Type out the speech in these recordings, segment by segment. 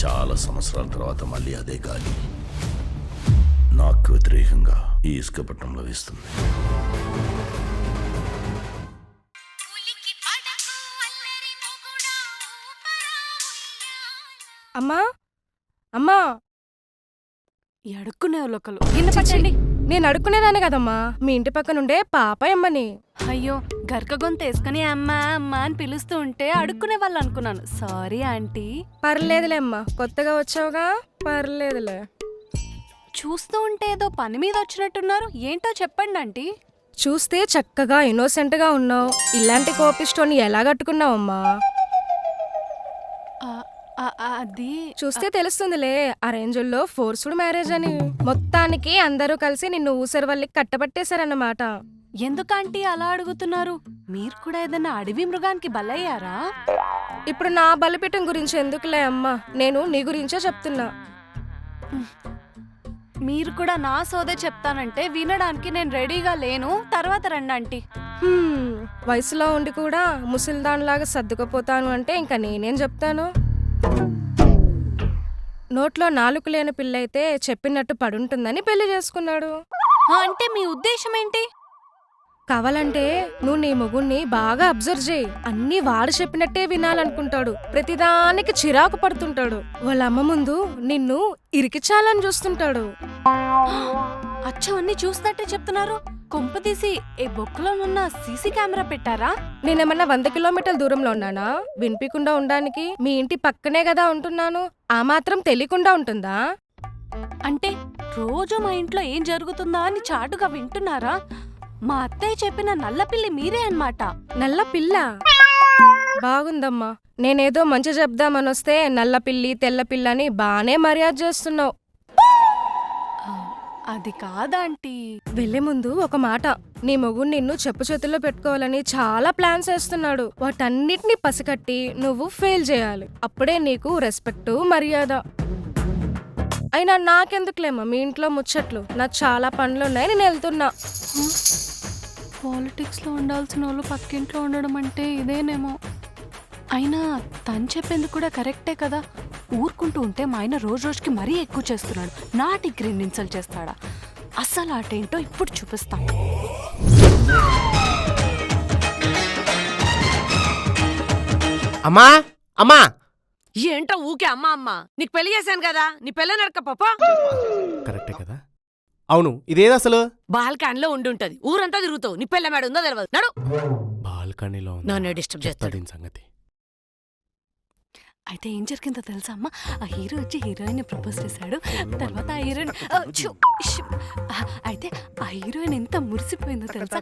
చాలా సంవత్సరాల తర్వాత మళ్ళీ అదే గాలి నాకు వ్యతిరేకంగా ఈ ఇసుక పట్టణంలో వేస్తుంది. అమ్మా అమ్మా అడుక్కునే ఒకళ్ళు గిన్నె పట్టండి. నేను అడుక్కునేదాన్ని కదమ్మా, మీ ఇంటి పక్కనుండే పాపయమ్మని. అయ్యో గరక గొంతు వేసుకుని అమ్మా అమ్మా అని పిలుస్తూ ఉంటే అడుక్కునే వాళ్ళు అనుకున్నాను. Sorry aunty. పర్లేదులే అమ్మా, కొత్తగా వచ్చావుగా, పర్లేదులే. చూస్తూ ఉంటే ఏదో పని మీద వచ్చినట్టున్నారు, ఏంటో చెప్పండి ఆంటీ. చూస్తే చక్కగా ఇన్నోసెంట్ గా ఉన్నావు, ఇలాంటి కోపిస్టోని ఎలా కట్టుకున్నావమ్మా? అది చూస్తే తెలుస్తుందిలే, అరేంజుల్లో ఫోర్స్డ్ మ్యారేజ్ అని. మొత్తానికి అందరూ కలిసి నిన్ను ఊసరవల్లికి కట్టబట్టేశారన్నమాట. ఎందుకంటీ అలా అడుగుతున్నారు? మీరు కూడా ఏదైనా అడవి మృగానికి బలయ్యారా? ఇప్పుడు నా బలిపీఠం గురించి ఎందుకులే అమ్మా, నేను నీ గురించే చెప్తున్నా. మీరు కూడా నా సోదే చెప్తానంటే వినడానికి నేను రెడీగా లేను. తర్వాత రండి ఆంటీ. వయసులో ఉండి కూడా ముసలిదానిలాగా సర్దుకుపోతాను అంటే ఇంకా నేనేం చెప్తాను? నోట్లో నాలుక లేని పిల్లయితే చెప్పినట్టు పడుంటుందని పెళ్లి చేసుకున్నాడు. అంటే మీ ఉద్దేశం ఏంటి? కావాలంటే నువ్వు నీ మొగుణ్ణి బాగా అబ్జర్వ్ చేయి, అన్నీ వాడు చెప్పినట్టే వినాలనుకుంటాడు, ప్రతిదానికి చిరాకు పడుతుంటాడు, వాళ్ళ అమ్మ ముందు నిన్ను ఇరికిచ్చాలని చూస్తుంటాడు. అచ్చం అన్ని చూసినట్టే చెప్తున్నారు. కొంపదీసి ఏ బొక్కలోనున్న సీసీ కెమెరా పెట్టారా? నేనేమన్నా 100 కిలోమీటర్ల దూరంలో ఉన్నానా వినిపించకుండా ఉండడానికి? మీ ఇంటి పక్కనే కదా ఉంటున్నాను, ఆ మాత్రం తెలియకుండా ఉంటుందా? అంటే రోజు మా ఇంట్లో ఏం జరుగుతుందా అని చాటుగా వింటున్నారా? మా అత్తయ్య చెప్పిన నల్లపిల్లి మీరే అన్నమాట. నల్ల పిల్ల బాగుందమ్మా, నేనేదో మంచి చెప్దామనొస్తే నల్ల పిల్లి తెల్ల పిల్ల అని బానే మర్యాద చేస్తున్నావు. అది కాదాంటీ. వెళ్లే ముందు ఒక మాట, నీ మొగుడు నిన్ను చెప్పు చేతుల్లో పెట్టుకోవాలని చాలా ప్లాన్స్ వేస్తున్నాడు. వాటన్నిటిని పసికట్టి నువ్వు ఫెయిల్ చేయాలి, అప్పుడే నీకు రెస్పెక్ట్ మర్యాద. అయినా నాకెందుకులేమ్మా మీ ఇంట్లో ముచ్చట్లు, నాకు చాలా పనులున్నాయి, నేను వెళ్తున్నా. పాలిటిక్స్ లో ఉండాల్సిన వాళ్ళు పక్కింట్లో ఉండడం అంటే ఇదేనేమో. అయినా తను చెప్పింది కూడా కరెక్టే కదా. ఊరుకుంటూ ఉంటే మా ఆయన రోజు రోజుకి మరీ ఎక్కువ చేస్తున్నాడు. నా డిగ్రీని ఇన్సల్ట్ చేస్తాడా? అస్సలు ఆటేంటో ఇప్పుడు చూపిస్తాం. అమ్మా అమ్మా, ఏంటో ఊకే అమ్మా అమ్మా, నీకు పెళ్లి చేశాను కదా, నీ పెళ్ళ నడక పాప. కరెక్టే కదా. అవును, ఇదేది అసలు? బాల్కనీలో ఉండుంటది, ఊరంతా తిరుగుతావు, నీ పెళ్ళ మేడ ఉందో తెలియదు. నడు. బాల్కనీలో నన్ను డిస్టర్బ్ చేస్తాడు సంగతి. అయితే ఏం జరిగిందో తెలుసా అమ్మ? ఆ హీరో వచ్చి హీరోయిన్ ప్రపోజ్ చేశాడు. తర్వాత ఆ హీరోయిన్ అయితే ఆ హీరోయిన్ ఎంత మురిసిపోయిందో తెలుసా?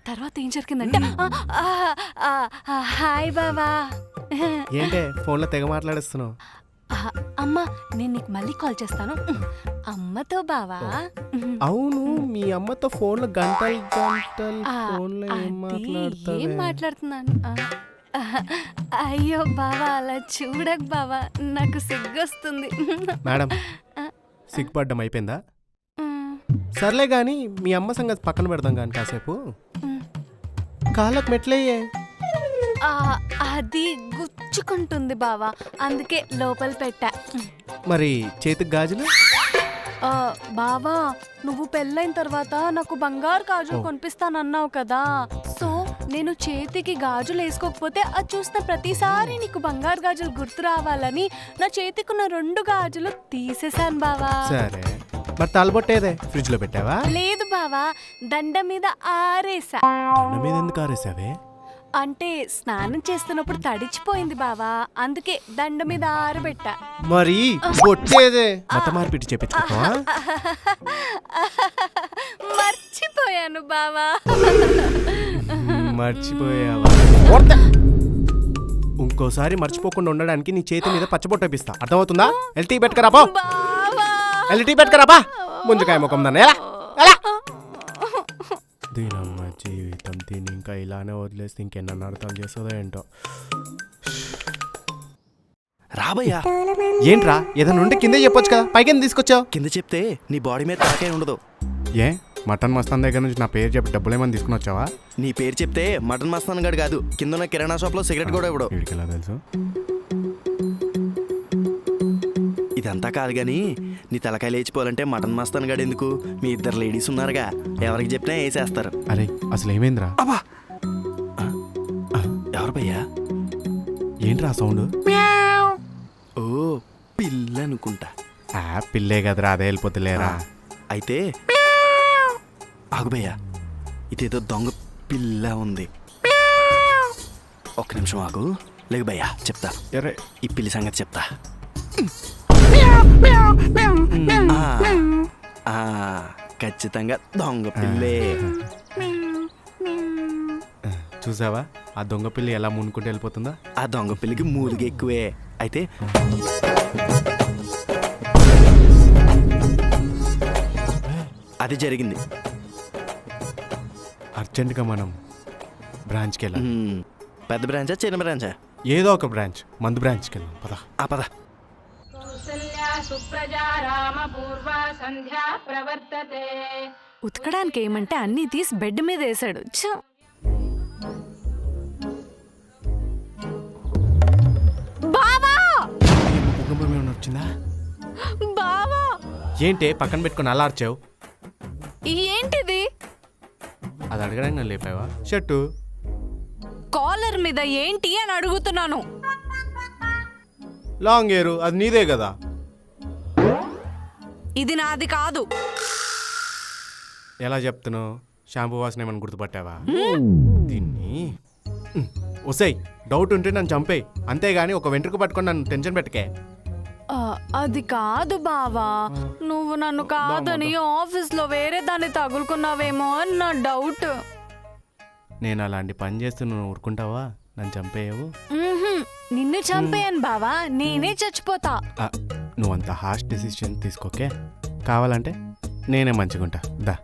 తర్వాత ఏం జరిగిందంటే, హాయ్ బావా. ఏంటే ఫోన్లో తెగ మాట్లాడేస్తున్నావు? అమ్మా నేను నీకు మళ్ళీ కాల్ చేస్తాను. అమ్మతో బావా. అవును, మీ అమ్మతో ఫోన్లో గంటలు గంటలు ఫోన్లో ఏం మాట్లాడుతున్నాను? అయ్యో బావా, అలా చూడకు బావా, నాకు సిగ్గొస్తుంది. మేడం, సిగ్గుపడ్డం అయిపోయిందా? సర్లే గాని మీ అమ్మ సంగతి పక్కన పెడదాం కానీ కాసేపు. కాళ్ళకు మెట్లయ్యే. అది గుచ్చుకుంటుంది బావా, అందుకే లోపల పెట్టా. మరి చేతికి గాజులు? బావా, నువ్వు పెళ్ళైన తర్వాత నాకు బంగారు గాజులు కొనిపిస్తానన్నావు కదా. సో నేను చేతికి గాజులు వేసుకోకపోతే అది చూసిన ప్రతిసారి నీకు బంగారు గాజులు గుర్తు రావాలని నా చేతికున్న 2 గాజులు తీసేశాను బావా. సరే, మరి తలబొట్టేదే ఫ్రిడ్జ్ లో పెట్టావా? లేదు బావా, దండ మీద ఆరేసా. దండ మీద ఎందుకు ఆరేసావే? అంటే స్నానం చేస్తున్నప్పుడు తడిచిపోయింది బావా, అందుకే దండ మీద ఆరబెట్టా. మరి బొట్టేదే మత మార్పిడి చెప్పించుకోవా? మర్చిపోయాను బావా. మర్చిపోయావా? ఇంకోసారి మర్చిపోకుండా ఉండడానికి నీ చేతి మీద పచ్చబొట్టపిస్తా, అర్థమవుతుందా? LT పెట్టుకరాబా, LT పెట్టుకరాబా. ముంజకాయ ముఖం దాన్ని ఎలా ఎలా దీనమ్మ జీవితం, దీన్ని ఇంకా ఇలానే వదిలేస్తే ఇంకెన్న అర్థం చేస్తుందో ఏంటో. రాబయ్యా. ఏంట్రా, ఏదైనా ఉంటే కిందే చెప్పొచ్చు కదా, పైకి తీసుకొచ్చావు? కింద చెప్తే నీ బాడీ మీద తాకే ఉండదు. ఏ మటన్ మస్తాన్ దగ్గర నుంచి నా పేరు చెప్పి డబ్బులు ఏమని తీసుకుని వచ్చావా? నీ పేరు చెప్తే మటన్ మస్తాన్ గడు కాదు, కింద ఉన్న కిరాణా షాప్ లో సిగరెట్ కూడా ఇవ్వడు. వీడికి ఎలా తెలుసు? ఇదంతా కాదు కానీ నీ తలకాయ లేచిపోవాలంటే మటన్ మస్తాను గడు ఎందుకు? మీ ఇద్దరు లేడీస్ ఉన్నారుగా, ఎవరికి చెప్పినా వేసేస్తారు. అరే అసలు ఏమైందిరా? అబ్బా ఎవరు భయ్యా? ఏంట్రా సౌండ్? ఓ పిల్ల అనుకుంటా. పిల్లే కదరా, అదే వెళ్ళిపోతులేరా. అయితే ఆగు భయ్యా, ఇదేదో దొంగ పిల్ల ఉంది. ఒక్క నిమిషం ఆగు. లేక భయ్యా చెప్తా, ఎరే ఈ పిల్లి సంగతి చెప్తా. ఖచ్చితంగా దొంగ పిల్లే. చూసావా ఆ దొంగ పిల్లి ఎలా మునుకుంటూ వెళ్ళిపోతుందా? ఆ దొంగ పిల్లికి మూలిగ ఎక్కువే. అయితే అది జరిగింది. అర్జెంటుగా మనం బ్రాంచ్కి వెళ్ళాలి. పెద్ద బ్రాంచా చిన్న బ్రాంచా? ఏదో ఒక బ్రాంచ్, మందు బ్రాంచ్కి వెళ్దాం పదా. పద. ఉతకడానికి ఏమంటే అన్నీ తీసి బెడ్ మీద వేసాడు. బావా భూకంపం ఏమైనా వచ్చిందా? బావా ఏంటి పక్కన పెట్టుకుని అల్లార్చావు? ఏంటిది? అది అడగడానికి నన్ను లేపావా? షర్టు కాలర్ మీద ఏంటి అని అడుగుతున్నాను. లాంగ్ హెయిర్, అది నీదే కదా. ఇది నాది కాదు. ఎలా చెప్తున్నావు? షాంపూ వాసన ఏమైనా గుర్తుపట్టావా? దీన్ని ఒసై డౌట్ ఉంటే నన్ను చంపేయి, అంతేగాని ఒక వెంట్రుక పట్టుకొని నన్ను టెన్షన్ పెట్టకే. అది కాదు బావా, నువ్వు నన్ను కాదని ఆఫీస్లో వేరే దాన్ని తగులుకున్నావేమో అని నా డౌట్. నేను అలాంటి పని చేస్తూ నువ్వు ఊరుకుంటావా? నన్ను చంపేయవు. నిన్ను చంపేయను బావా, నేనే చచ్చిపోతా. నువ్వు అంత హార్ష్ డెసిషన్ తీసుకోకే. కావాలంటే నేనే మంచిగుంటా దా.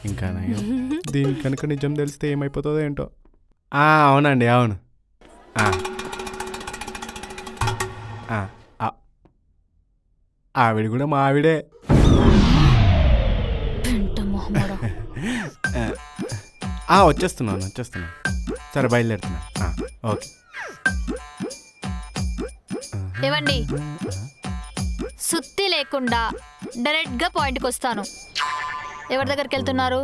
ఇంకా దీని కనుక నిజం తెలిస్తే ఏమైపోతుందో ఏంటో. అవునండి అవును. ఆవిడ కూడా మా ఆవిడే. వచ్చేస్తున్నాను. సరే బయలుదేరుతున్నా. ఓకే. ఏవండి, సుత్తి లేకుండా డైరెక్ట్గా పాయింట్కి వస్తాను. ఎవరి దగ్గరికి వెళ్తున్నారు?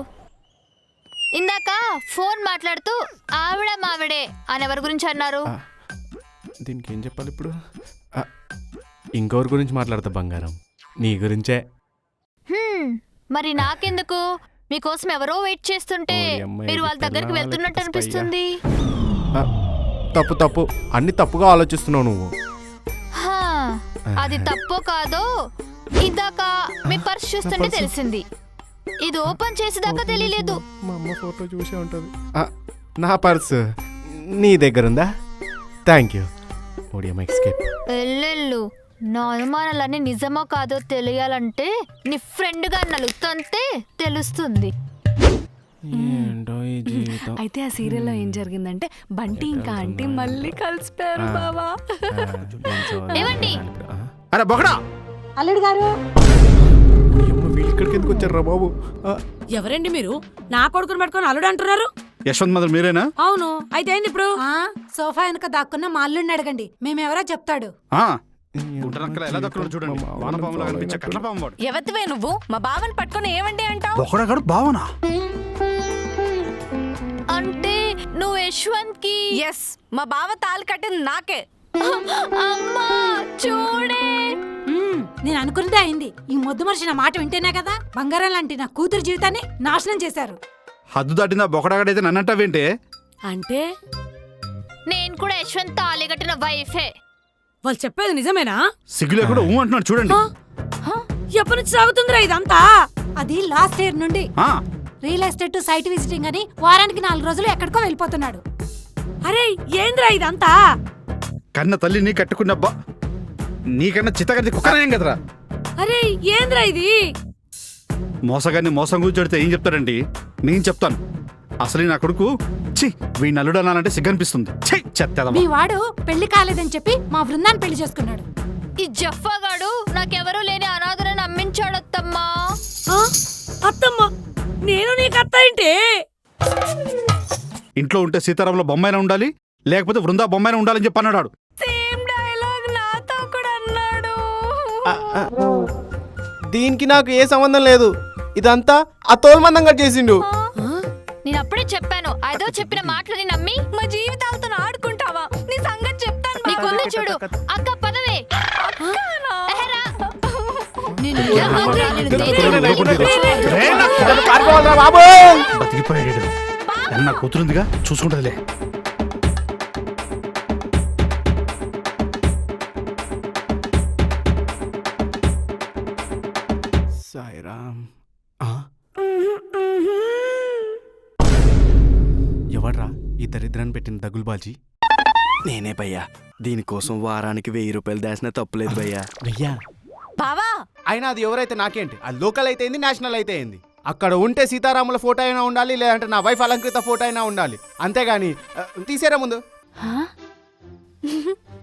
ఇందాక ఫోన్ మాట్లాడుతూ ఆవిడ మావిడే అని ఎవరి గురించి అన్నారు? దీనికి ఏం చెప్పాలి ఇప్పుడు? ఇంకొకరి గురించి మాట్లాడతా బంగారం, నీ గురించే. మరి నాకెందుకు? మీకోసం ఎవరో వెయిట్ చేస్తుంటే మీరు వాళ్ళ దగ్గరికి వెళ్తున్నట్టు అనిపిస్తుంది. తప్పు అన్ని తప్పుగా ఆలోచిస్తున్నావు నువ్వు. అది తప్పో కాదో ఇందాక మీ పర్స్ చూస్తుంటే తెలిసింది. ఇది ఓపెన్ చేసేదాకా తెలియలేదు. మా అమ్మ ఫోటో చూసే ఉంటుంది. నా పర్స్ నీ దగ్గర ఉందా? Thank you. ఎల్లెళ్ళు, నా అనుమానాలన్నీ నిజమో కాదో తెలియాలంటే నీ ఫ్రెండ్గా నలుగుతుంటే తెలుస్తుంది. అయితే ఆ సీరియల్లో ఏం జరిగిందంటే బంటి ఇంకా ఆంటీ మళ్ళీ కలిసిపోయారు బావా. ఏమండి? అరే బొకడా, అల్లుడు గారు ఇక్కడికి ఎందుకు వచ్చారా బాబు? ఎవరండి మీరు? నా కొడుకుని పట్టుకొని అల్లుడు అంటున్నారు. యశ్వంత్ మదర్ మీరేనా? అవును. అయితే ఏంది ఇప్పుడు? సోఫా వెనక దాక్కున్న మా అల్లుడిని అడగండి, మేమెవరో చెప్తాడు. ఎలా దక్కున్నాడు చూడండి, వానపాములా కనిపించే కట్లపాము వాడు. ఎవతివే నువ్వు? మా బావని పట్టుకొని ఏమండి అంటావు? బొకడగాడు బావనా? అంటే నువ్వు యశ్వంత్ కి? ఎస్, మా బావ తాళి కట్టింది నాకే. అమ్మా చూడే, నేను అనుకున్నదే అయింది. ఈ మొద్దు మనిషి నా మాట వింటేనే కదా బంగారం లాంటి నా కూతురు జీవితాన్ని నాశనం చేశారు. హద్దు దాటిన బొకడగాడైతే నన్నంటావేంటే? అంటే నేను కూడా యశ్వంత్ తాళి కట్టిన వైఫే. వాళ్ళు చెప్పేది నిజమేనా? సిగ్గులే కూడా అంటున్నాడు చూడండి. ఎప్పటి నుంచి సాగుతుందిరా ఇదంతా? అది లాస్ట్ ఇయర్ నుండి రియల్ ఎస్టేట్ సైట్ విజిటింగ్ అని వారానికి 4 రోజులు ఎక్కడికో వెళ్ళిపోతున్నాడు. అరే ఏంద్రా ఇదంతా? కన్న తల్లిని కట్టుకున్నబ్బా, నీకన్నా చిత్తగది కుక్కనేం కదరా. అరే ఏంద్రా ఇది? మోసగాన్ని మోసం గురించి అడితే ఏం చెప్తారండి? నేను చెప్తాను. అసలు నా కొడుకు వీడిని అల్లుడు అనాలంటే సిగ్గనిపిస్తుంది. మీ వాడు పెళ్లి కాలేదని చెప్పి మా బృందాన్ని పెళ్లి చేసుకున్నాడు. ఈ జఫాగాడు నాకెవరూ లేని అనాథను నమ్మించాడత్తమ్మా. అత్తమ్మ, నేను నీకు అత్త ఏంటి? ఇంట్లో ఉంటే సీతారాంలో బొమ్మైనా ఉండాలి, లేకపోతే వృందా బొమ్మైనా ఉండాలని చెప్పి అన్నాడు. సేమ్ డైలాగ్ నాతో కూడా దీనికి నాకు ఏ సంబంధం లేదు. ఇదంతా ఆ తోలుమందంగా చేసిండు. నేను అప్పుడే చెప్పాను, అదో చెప్పిన మాటలని నమ్మి మా జీవితాలతో ఆడుకుంటావా? నీ సంగతి చెప్తాను. నీకుంది చూడు. అక్క పదవే. ఎహరా. బతికిపోయాడు. నా కూతురుందిగా, చూసుకుంటుందిలే. సాయిరామ్. ఎవడ్రా ఈ దరిద్రాన్ని పెట్టిన దగులుబాజీ? నేనే భయ్యా. దీనికోసం వారానికి 1000 రూపాయలు దాచినా తప్పులేదు భయ్యా. వెయ్యా? బావా అయినా అది ఎవరైతే నాకేంటి, అది లోకల్ అయితే ఏంది, నేషనల్ అయితే ఏంది. అక్కడ ఉంటే సీతారాముల ఫోటో అయినా ఉండాలి, లేదంటే నా వైఫ్ అలంకృత ఫోటో అయినా ఉండాలి. అంతేగాని తీసేరా ముందు.